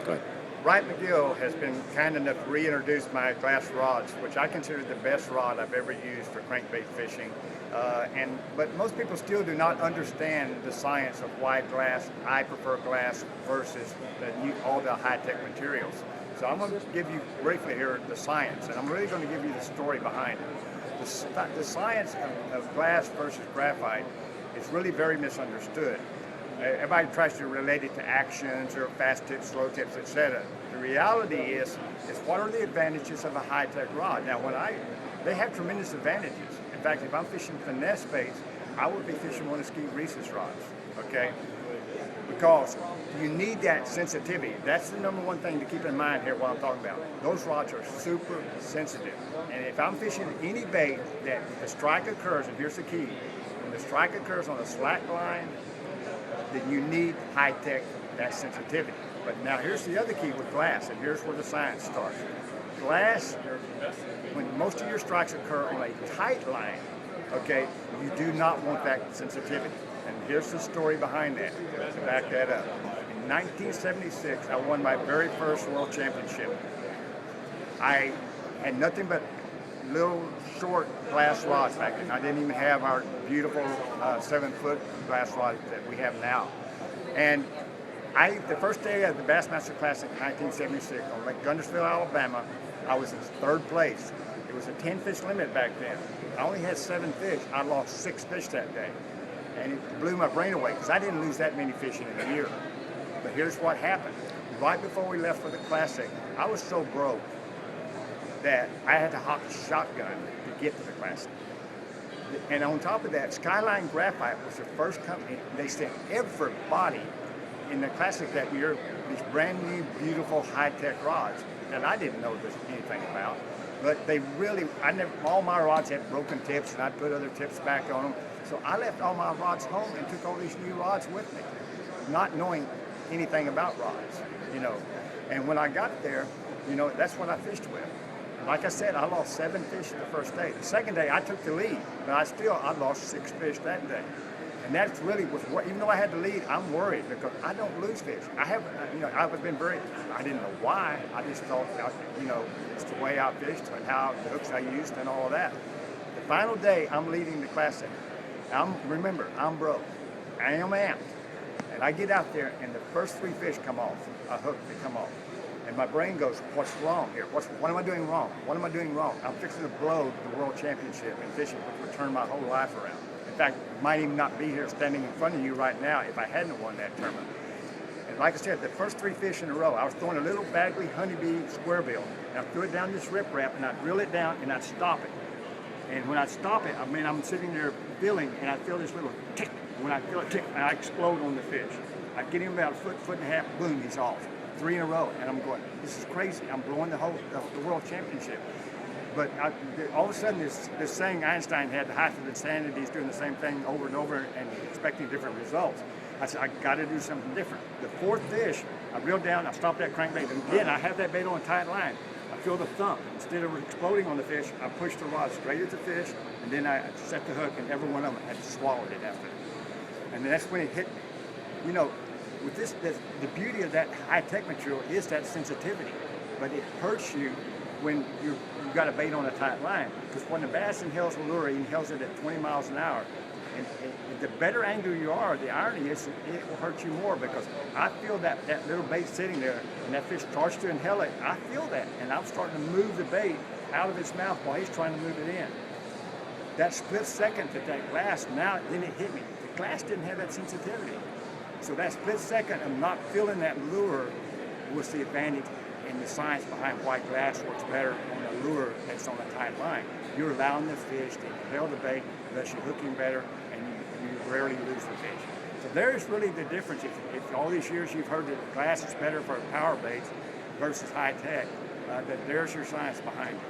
Go ahead. Wright McGill has been kind enough to reintroduce my glass rods, which I consider the best rod I've ever used for crankbait fishing. But most people still do not understand the science of why glass. I prefer glass versus all the high-tech materials. So I'm going to give you briefly here the science, and I'm really going to give you the story behind it. The science of glass versus graphite is really very misunderstood. Everybody tries to relate it to actions or fast tips, slow tips, etc. The reality is what are the advantages of a high-tech rod? Now, they have tremendous advantages. In fact, if I'm fishing finesse baits, I would be fishing one of Ski Reese's rods, okay? Because you need that sensitivity. That's the number one thing to keep in mind here what I'm talking about. Those rods are super sensitive. And if I'm fishing any bait that the strike occurs, and here's the key, when the strike occurs on a slack line, then you need high-tech, that sensitivity. But now here's the other key with glass, and here's where the science starts. Glass, when most of your strikes occur on a tight line, okay, you do not want that sensitivity. And here's the story behind that, to back that up. In 1976, I won my very first world championship. I had nothing but little short glass rods back then. I didn't even have our beautiful 7-foot glass rod that we have now. And the first day of the Bassmaster Classic in 1976 on Lake Guntersville, Alabama, I was in third place. It was a 10-fish limit back then. I only had 7 fish. I lost 6 fish that day. And it blew my brain away because I didn't lose that many fish in a year. But here's what happened. Right before we left for the Classic, I was so broke that I had to hawk a shotgun to get to the Classic. And on top of that, Skyline Graphite was the first company. They sent everybody in the Classic that year these brand new, beautiful, high-tech rods that I didn't know anything about. But they really, all my rods had broken tips, and I put other tips back on them. So I left all my rods home and took all these new rods with me, not knowing anything about rods, you know. And when I got there, you know, that's what I fished with. Like I said, I lost 7 fish the first day. The second day, I took the lead, but I lost 6 fish that day. And that's really, even though I had the lead, I'm worried because I don't lose fish. I've been I didn't know why. I just thought, you know, it's the way I fished and how the hooks I used and all of that. The final day, I'm leading the Classic. Remember, I'm broke. I am amped. And I get out there, and the first 3 fish come off, a hook, they come off. And my brain goes, what's wrong here? What am I doing wrong? What am I doing wrong? I'm fixing to blow the world championship in fishing, which would turn my whole life around. In fact, I might even not be here standing in front of you right now if I hadn't won that tournament. And like I said, the first 3 fish in a row, I was throwing a little Bagley honeybee squarebill, and I threw it down this riprap, and I'd reel it down, and I'd stop it. And when I stop it, I'm sitting there feeling, and I feel this little tick. When I feel it tick, I explode on the fish. I get him about a foot and a half, boom, he's off. 3 in a row, and I'm going, this is crazy. I'm blowing the world championship. But all of a sudden, this saying Einstein had, the height of insanity is doing the same thing over and over and expecting different results. I said, I got to do something different. The 4th fish, I reeled down, I stopped that crankbait, and again, I have that bait on a tight line. I feel the thump. Instead of exploding on the fish, I pushed the rod straight at the fish, and then I set the hook, and every one of them had swallowed it after. And that's when it hit me. You know, with the beauty of that high-tech material is that sensitivity, but it hurts you when you've got a bait on a tight line. Because when the bass inhales a lure, he inhales it at 20 miles an hour. And the better angler you are, the irony is it will hurt you more because I feel that little bait sitting there and that fish starts to inhale it. I feel that, and I'm starting to move the bait out of its mouth while he's trying to move it in. That split second that glass, now then it hit me. The glass didn't have that sensitivity. So that split second of not feeling that lure was the advantage in the science behind why glass works better on a lure that's on a tight line. You're allowing the fish to inhale the bait, thus you're hooking better, and you rarely lose the fish. So there's really the difference. If all these years you've heard that glass is better for power baits versus high tech, that there's your science behind it.